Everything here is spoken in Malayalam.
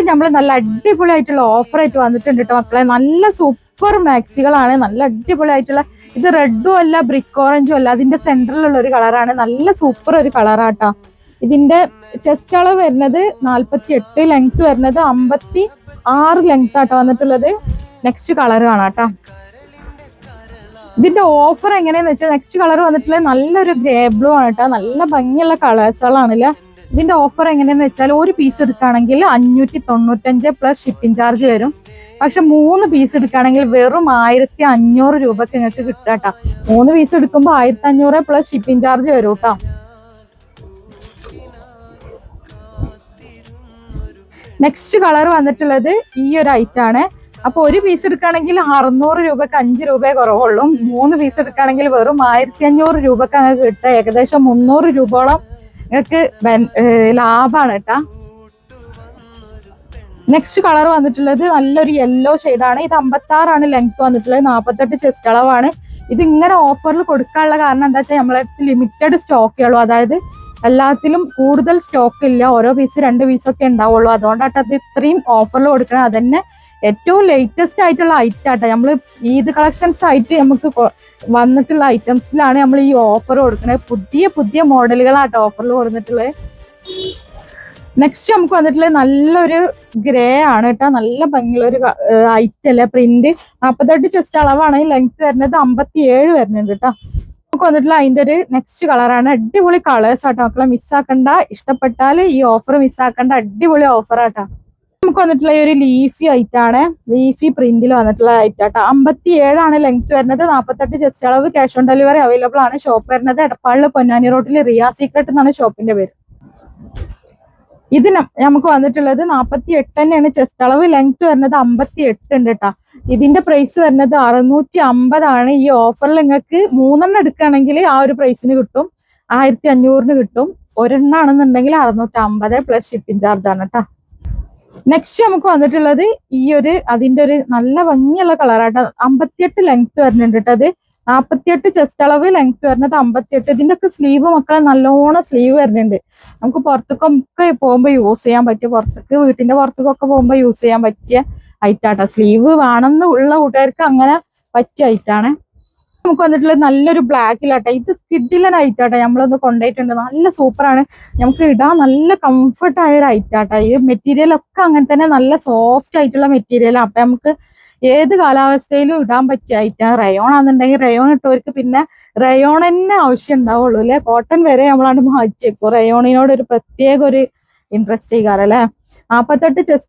നമ്മൾ നല്ല അടിപൊളിയായിട്ടുള്ള ഓഫർ ആയിട്ട് വന്നിട്ടുണ്ട് കേട്ടോ മക്കളെ. നല്ല സൂപ്പർ മാക്സികളാണ്, നല്ല അടിപൊളിയായിട്ടുള്ള. ഇത് റെഡും അല്ല ബ്രിക്ക് ഓറഞ്ചും അല്ല, അതിന്റെ സെന്ററിലുള്ള ഒരു കളറാണ്. നല്ല സൂപ്പർ ഒരു കളറാട്ടോ. ഇതിന്റെ ചെസ്റ്റ് അളവ് വരുന്നത് 48, ലെങ്ത് വരുന്നത് 56 ലെങ്ത് ആട്ടോ വന്നിട്ടുള്ളത്. നെക്സ്റ്റ് കളർ കാണാം കേട്ടോ. ഇതിന്റെ ഓഫർ എങ്ങനെയാന്ന് വെച്ചാൽ നെക്സ്റ്റ് കളർ വന്നിട്ടുള്ളത് നല്ലൊരു ഗ്രേ ബ്ലൂ ആണ് കേട്ടോ. നല്ല ഭംഗിയുള്ള കളേഴ്സുകളാണല്ലേ. ഇതിന്റെ ഓഫർ എങ്ങനെയാന്ന് വെച്ചാൽ ഒരു പീസ് എടുക്കുകയാണെങ്കിൽ 595 പ്ലസ് ഷിപ്പിംഗ് ചാർജ് വരും. പക്ഷെ 3 പീസ് എടുക്കുകയാണെങ്കിൽ വെറും 1500 രൂപക്ക് നിങ്ങൾക്ക് കിട്ടുക കേട്ടോ. 3 പീസ് എടുക്കുമ്പോൾ 1500 പ്ലസ് ഷിപ്പിംഗ് ചാർജ് വരും കേട്ടോ. നെക്സ്റ്റ് കളർ വന്നിട്ടുള്ളത് ഈ ഒരു ഐറ്റം ആണ്. അപ്പൊ ഒരു പീസ് എടുക്കുകയാണെങ്കിൽ 600 രൂപക്ക് 5 രൂപയെ കുറവുള്ളൂ. 3 പീസ് എടുക്കുകയാണെങ്കിൽ വെറും 1500 രൂപക്ക് അങ്ങ് കിട്ടുക. ഏകദേശം 300 രൂപയോളം നിങ്ങൾക്ക് ലാഭമാണ് കേട്ടാ. നെക്സ്റ്റ് കളർ വന്നിട്ടുള്ളത് നല്ലൊരു യെല്ലോ ഷെയ്ഡാണ്. ഇത് 56 ലെങ്ത് വന്നിട്ടുള്ളത്, 48 ചെസ്റ്റ് അളവാണ്. ഇത് ഇങ്ങനെ ഓഫറിൽ കൊടുക്കാനുള്ള കാരണം എന്താ വെച്ചാൽ നമ്മളെ ലിമിറ്റഡ് സ്റ്റോക്കുള്ളൂ. അതായത് എല്ലാത്തിലും കൂടുതൽ സ്റ്റോക്ക് ഇല്ല, ഓരോ പീസ് 2 പീസൊക്കെ ഉണ്ടാവുള്ളൂ. അതുകൊണ്ടാട്ടോ അത് ഇത്രയും ഓഫറിൽ കൊടുക്കണം. അതന്നെ ഏറ്റവും ലേറ്റസ്റ്റ് ആയിട്ടുള്ള ഐറ്റം ആട്ടോ. നമ്മൾ ഈദ് കളക്ഷൻസ് ആയിട്ട് നമുക്ക് വന്നിട്ടുള്ള ഐറ്റംസിലാണ് നമ്മൾ ഈ ഓഫർ കൊടുക്കുന്നത്. പുതിയ പുതിയ മോഡലുകളാട്ടോ ഓഫറിൽ കൊടുത്തിട്ടുള്ളത്. നെക്സ്റ്റ് നമുക്ക് വന്നിട്ടുള്ളത് നല്ലൊരു ഗ്രേ ആണ് കേട്ടോ. നല്ല ഭംഗിയുള്ള ഒരു ഐറ്റം അല്ലേ. പ്രിന്റ് 48 ചെസ്റ്റ് അളവാണ്. ലെങ്ത് വരുന്നത് 57 വരുന്നുണ്ട് കേട്ടോ. നമുക്ക് വന്നിട്ടുള്ള അതിന്റെ ഒരു നെക്സ്റ്റ് കളറാണ്. അടിപൊളി കളേഴ്സ് ആട്ടോ മക്കളെ, മിസ്സാക്കണ്ട. ഇഷ്ടപ്പെട്ടാൽ ഈ ഓഫർ മിസ്സാക്കണ്ട, അടിപൊളി ഓഫർ ആട്ടോ. നമുക്ക് വന്നിട്ടുള്ള ഒരു ലീഫി ഐറ്റം ആണ്, ലീഫി പ്രിന്റിൽ വന്നിട്ടുള്ള ഐറ്റം ആട്ടോ. 57 ലെങ്ത് വരുന്നത്, 48 ചെസ്റ്റ് അളവ്. ക്യാഷ് ഓൺ ഡെലിവറി അവൈലബിൾ ആണ്. ഷോപ്പ് വരുന്നത് എടപ്പാളിൽ പൊന്നാനി റോഡിൽ റിയ സീക്രട്ട് എന്നാണ് ഷോപ്പിന്റെ പേര്. ഇത് നമുക്ക് വന്നിട്ടുള്ളത് 48 തന്നെയാണ് ചെസ്റ്റ് അളവ്. ലെങ്ത് വരുന്നത് 58 ഉണ്ട് കേട്ടോ. ഇതിന്റെ പ്രൈസ് വരുന്നത് 650 ആണ്. ഈ ഓഫറിൽ നിങ്ങൾക്ക് 3 എടുക്കുകയാണെങ്കിൽ ആ ഒരു പ്രൈസിന് കിട്ടും, 1500 കിട്ടും. ഒരെണ്ണാണെന്നുണ്ടെങ്കിൽ 650 പ്ലസ് ഷിപ്പിംഗ് ചാർജ് ആണ് കേട്ടോ. നെക്സ്റ്റ് നമുക്ക് വന്നിട്ടുള്ളത് ഈ ഒരു അതിന്റെ ഒരു നല്ല ഭംഗിയുള്ള കളറാട്ടോ. 58 ലെങ്ത് വരുന്നുണ്ട് കേട്ടോ. അത് 48 ചെസ്റ്റ് അളവ്, ലെങ്ത് വരുന്നത് 58. ഇതിന്റെ ഒക്കെ സ്ലീവ് മക്കളെ നല്ലോണം സ്ലീവ് വരുന്നുണ്ട്. നമുക്ക് പുറത്തേക്കൊക്കെ പോകുമ്പോൾ യൂസ് ചെയ്യാൻ പറ്റിയ, പുറത്തേക്ക് വീട്ടിന്റെ പുറത്തേക്കൊക്കെ പോകുമ്പോൾ യൂസ് ചെയ്യാൻ പറ്റിയ ഐറ്റാട്ടോ. സ്ലീവ് വേണമെന്ന് ഉള്ള കൂട്ടുകാർക്ക് അങ്ങനെ പറ്റിയ ഐറ്റാണ്. നമുക്ക് വന്നിട്ടുള്ളത് നല്ലൊരു ബ്ലാക്കിലാട്ടോ. ഇത് കിഡിലൻ ഐറ്റാട്ടോ. നമ്മളൊന്ന് കൊണ്ടുപോയിട്ടുണ്ട്. നല്ല സൂപ്പറാണ്, നമുക്ക് ഇടാൻ നല്ല കംഫർട്ട് ആയ ഒരു ഐറ്റാട്ടോ. ഈ മെറ്റീരിയൽ ഒക്കെ അങ്ങനെ തന്നെ നല്ല സോഫ്റ്റ് ആയിട്ടുള്ള മെറ്റീരിയലാണ്. അപ്പൊ നമുക്ക് ഏത് കാലാവസ്ഥയിലും ഇടാൻ പറ്റിയ ഐറ്റാണ്. റയോൺ ആണെന്നുണ്ടെങ്കിൽ റയോൺ ഇട്ടവർക്ക് പിന്നെ റയോൺ തന്നെ ആവശ്യം ഉണ്ടാവുള്ളൂ അല്ലെ. കോട്ടൺ വരെ നമ്മളാണ് മാറ്റി വെക്കും. റയോണിനോട് ഒരു പ്രത്യേക ഒരു ഇൻട്രസ്റ്റ് ചെയ്യാറല്ലേ. 48 ചെസ്റ്റ്